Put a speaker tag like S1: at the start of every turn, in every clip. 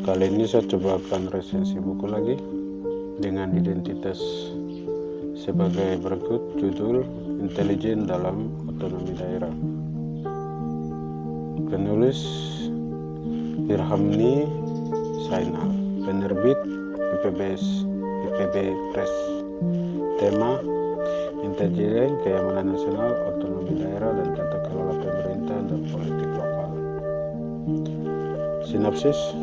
S1: Kali ini saya coba akan resensi buku lagi dengan identitas sebagai berikut. Judul Intelijen dalam Otonomi Daerah. Penulis Irhamni Zainal. Penerbit IPB Press. Tema Intelijen, Keamanan Nasional, Otonomi Daerah, dan Tata Kelola Pemerintah dan Politik Lokal. Sinopsis.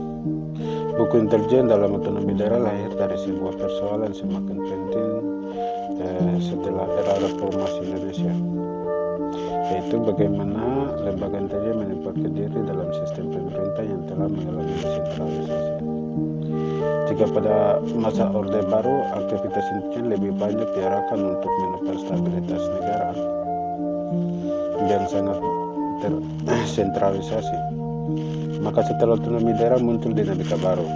S1: Buku Intelijen dalam Otonomi Daerah lahir dari sebuah persoalan semakin penting setelah era reformasi Indonesia, yaitu bagaimana lembaga intelijen menempatkan diri dalam sistem pemerintah yang telah mengalami desentralisasi. Jika pada masa Orde Baru aktivitas intelijen lebih banyak diarahkan untuk menopang stabilitas negara yang sangat tersentralisasi, maka setelah otonomi daerah muncul dinamika baru.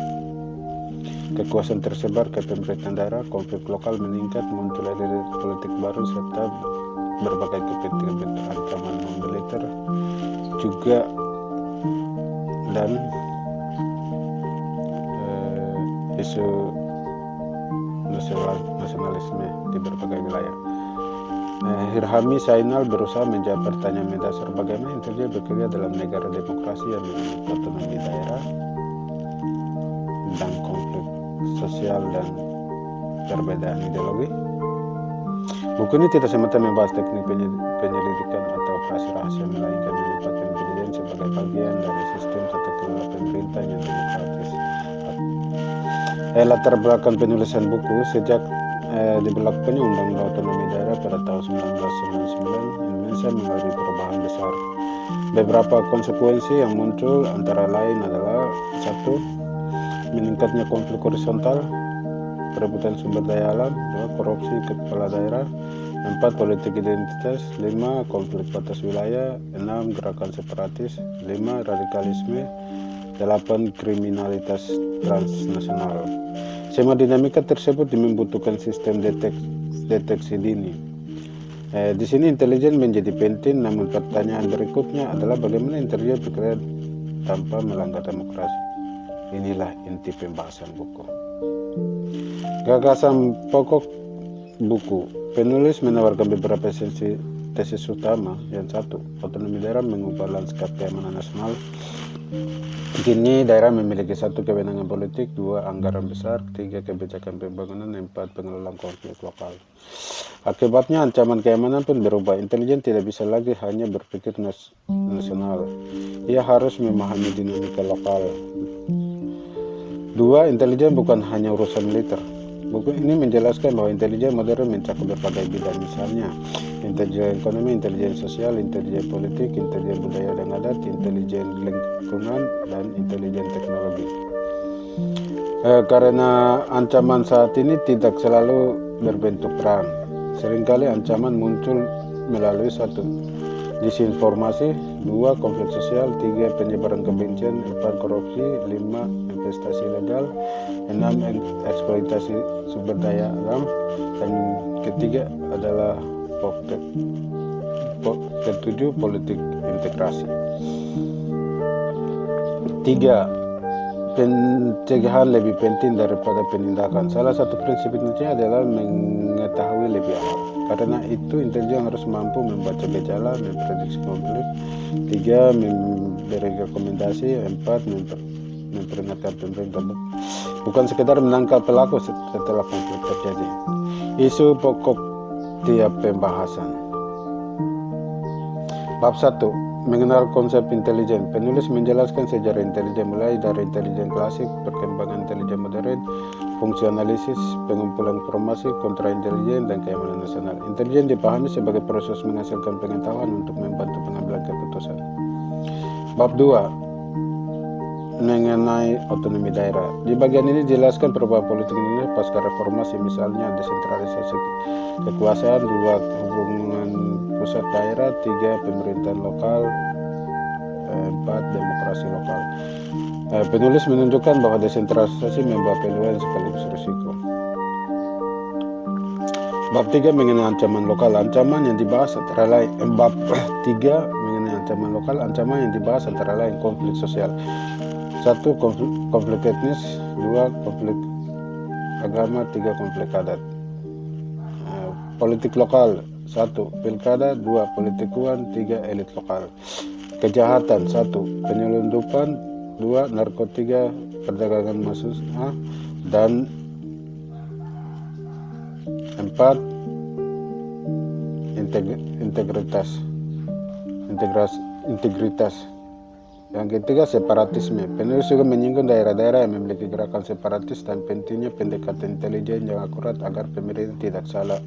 S1: Kekuasaan tersebar ke pemerintahan daerah, konflik lokal meningkat, muncul elit politik baru, serta berbagai kepentingan ancaman militer juga dan isu nasionalisme di berbagai wilayah. Irhamni Zainal berusaha menjawab pertanyaan mendasar bagaimana intelijen bekerja dalam negara demokrasi yang memiliki otonomi daerah dan konflik sosial dan perbedaan ideologi. Buku ini tidak semata membahas teknik penyelidikan atau operasi rahasia, melainkan menempatkan intelijen sebagai bagian dari sistem tata kelola pemerintah yang demokratis. Latar belakang penulisan buku: sejak diberlakukannya Undang-Undang Otonomi Daerah pada tahun 1999, Indonesia mengalami perubahan besar. Beberapa konsekuensi yang muncul antara lain adalah: 1. Meningkatnya konflik horizontal, perebutan sumber daya alam. 2. Korupsi kepala daerah. 4. Politik identitas. 5. Konflik batas wilayah. 6. Gerakan separatis. 5. Radikalisme. 8. Kriminalitas transnasional. Semua dinamika tersebut membutuhkan sistem deteksi dini. Di sini intelijen menjadi penting, namun pertanyaan berikutnya adalah bagaimana intelijen bekerja tanpa melanggar demokrasi. Inilah inti pembahasan buku. Gagasan pokok buku. Penulis menawarkan beberapa tesis utama. Yang 1. Otonomi daerah mengubah lanskap keamanan nasional. Kini daerah memiliki 1. Kewenangan politik, 2. Anggaran besar, 3. Kebijakan pembangunan, 4. Pengelolaan konflik lokal. Akibatnya ancaman keamanan pun berubah. Intelijen tidak bisa lagi hanya berpikir nasional. Ia harus memahami dinamika lokal. 2. Intelijen bukan hanya urusan militer. Buku ini menjelaskan bahwa intelijen modern mencakup berbagai bidang, misalnya intelijen ekonomi, intelijen sosial, intelijen politik, intelijen budaya dan adat, intelijen lingkungan, dan intelijen teknologi. Karena ancaman saat ini tidak selalu berbentuk perang, seringkali ancaman muncul melalui 1. Disinformasi, 2. Konflik sosial, 3. Penyebaran kebencian, 4. Korupsi, 5. Investasi ilegal, 6. Eksploitasi sumber daya alam, dan ketiga adalah ketujuh politik integrasi. 3. Pencegahan lebih penting daripada penindakan. Salah satu prinsip intelijen adalah mengetahui lebih awal. Karena itu intelijen harus mampu membaca gejala, memprediksi konflik. 3. Memberi rekomendasi. 4. Memperingatkan pemerintah, bukan sekedar menangkap pelaku setelah konflik terjadi. Isu pokok tiap pembahasan. Bab 1. Mengenal konsep intelijen. Penulis menjelaskan sejarah intelijen mulai dari intelijen klasik, perkembangan intelijen modern, fungsi analisis, pengumpulan informasi, kontraintelijen, dan keamanan nasional. Intelijen dipahami sebagai proses menghasilkan pengetahuan untuk membantu pengambilan keputusan. Bab 2. Mengenai otonomi daerah. Di bagian ini dijelaskan perubahan politik Indonesia pasca reformasi, misalnya desentralisasi kekuasaan, 2. Hubungan pusat daerah, 3. Pemerintahan lokal, 4. Demokrasi lokal. Penulis menunjukkan bahwa desentralisasi membawa peluang sekaligus risiko. Bab 3 mengenai ancaman lokal. Ancaman yang dibahas antara lain Bab 3 mengenai ancaman lokal. Ancaman yang dibahas antara lain konflik sosial. 1. Konflik etnis, 2. Konflik agama, 3. Konflik adat. Politik lokal, 1. Pilkada, 2. Politik uang, 3. Elit lokal. Kejahatan, 1. Penyelundupan, 2. Narkotika, perdagangan manusia, dan 4. Integritas. Yang ketiga, separatisme. Penulis juga menyinggung daerah-daerah yang memiliki gerakan separatis dan pentingnya pendekatan intelijen yang akurat agar pemerintah tidak salah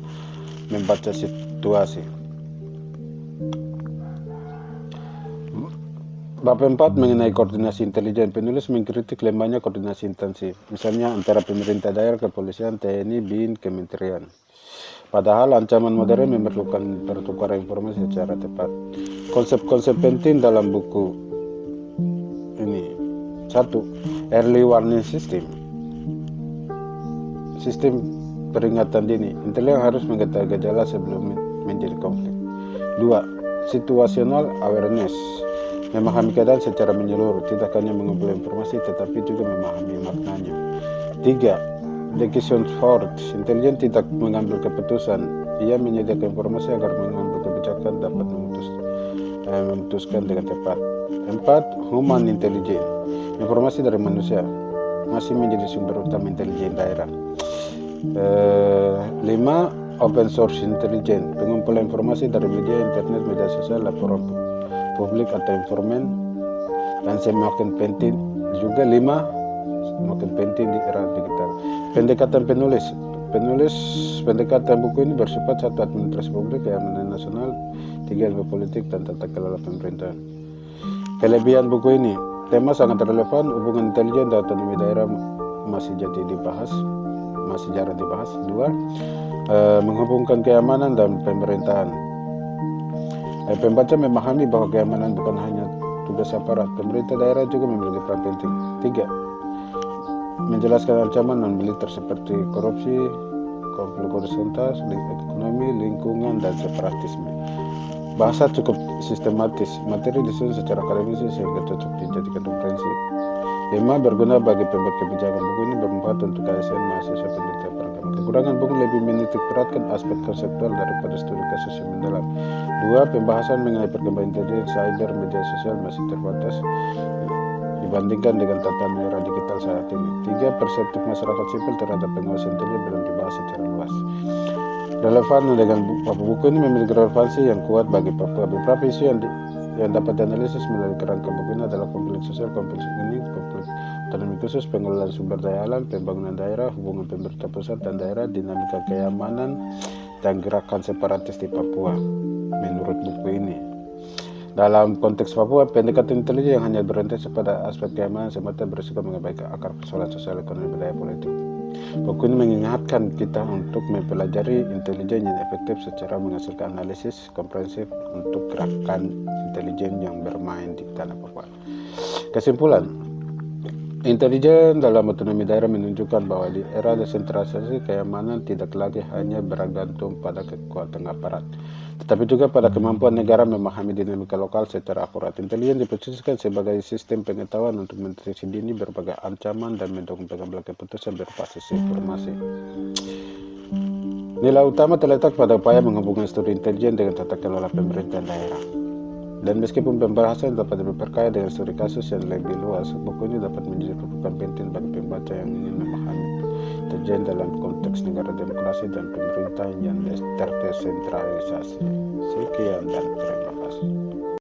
S1: membaca situasi. Bab 4 mengenai koordinasi intelijen. Penulis mengkritik lemahnya koordinasi intensif, misalnya antara pemerintah daerah, kepolisian, TNI, BIN, kementerian. Padahal ancaman modern memerlukan pertukaran informasi secara tepat. Konsep-konsep penting dalam buku ini. 1. Early warning system. Sistem peringatan dini. Intelijen harus mengetahui gejala sebelum menjadi konflik. 2. Situational awareness. Memahami keadaan secara menyeluruh, tidak hanya mengumpulkan informasi tetapi juga memahami maknanya. 3. Decision support. Intelijen tidak mengambil keputusan, ia menyediakan informasi agar mengambil kebijakan dapat memutuskan dengan tepat. 4. Human intelligence. Informasi dari manusia masih menjadi sumber utama intelijen daerah. 5. Open source intelligence. Pengumpulan informasi dari media internet, media sosial, laporan publik atau informan, dan semakin penting juga 5. Semakin penting di era digital. Pendekatan penulis. Pendekatan buku ini bersifat 1. Administrasi publik, keamanan nasional, 3. Ilmu politik dan tata kelola pemerintahan. Kelebihan buku ini, tema sangat relevan, hubungan intelijen dan otonomi daerah masih jarang dibahas. 2. Menghubungkan keamanan dan pemerintahan. Pembaca memahami bahwa keamanan bukan hanya tugas aparat, pemerintah daerah juga memiliki peran penting. 3. Menjelaskan ancaman non-militer seperti korupsi, konflik horizontal, ekonomi, lingkungan, dan separatisme. Bahasa cukup sistematis, materi disusun secara akademis sehingga cocok dijadikan referensi. 5. Berguna bagi pembuat kebijakan. Buku ini bermanfaat untuk ASN, mahasiswa, penelitian peragama. Kekurangan buku lebih menitik beratkan aspek konseptual daripada studi kasus yang mendalam. 2. Pembahasan mengenai perkembangan intelijen cyber, media sosial masih terbatas dibandingkan dengan tatanan era digital saat ini. 3. Perspektif masyarakat sipil terhadap pengawas intelijen belum dibahas secara luas. Relevan dengan buku ini memiliki relevansi yang kuat bagi Papua. Beberapa isu yang dapat dianalisis melalui kerangka buku ini adalah konflik sosial, konflik otonomi khusus, pengelolaan sumber daya alam, pembangunan daerah, hubungan pemerintah pusat dan daerah, dinamika keamanan, dan gerakan separatis di Papua. Menurut buku ini, dalam konteks Papua, pendekatan intelijen yang hanya berorientasi pada aspek keamanan semata berisiko mengabaikan akar persoalan sosial, ekonomi, budaya, politik. Buku ini mengingatkan kita untuk mempelajari intelijen yang efektif secara menghasilkan analisis komprehensif untuk gerakan intelijen yang bermain di tanah Papua. Kesimpulan, intelijen dalam otonomi daerah menunjukkan bahwa di era desentralisasi keamanan tidak lagi hanya bergantung pada kekuatan aparat, tetapi juga pada kemampuan negara memahami dinamika lokal secara akurat. Intelijen diposisikan sebagai sistem pengetahuan untuk mendeteksi dini berbagai ancaman dan mendukung pengambilan keputusan berbasis informasi. Nilai utama terletak pada upaya menghubungkan studi intelijen dengan tata kelola pemerintahan daerah. Dan meskipun pembahasan dapat diperkaya dengan studi kasus yang lebih luas, buku ini dapat menjadi rujukan penting bagi pembaca yang ingin memahami intelijen dalam konteks negara demokrasi dan pemerintahan yang terdesentralisasi. Sekian dan terima kasih.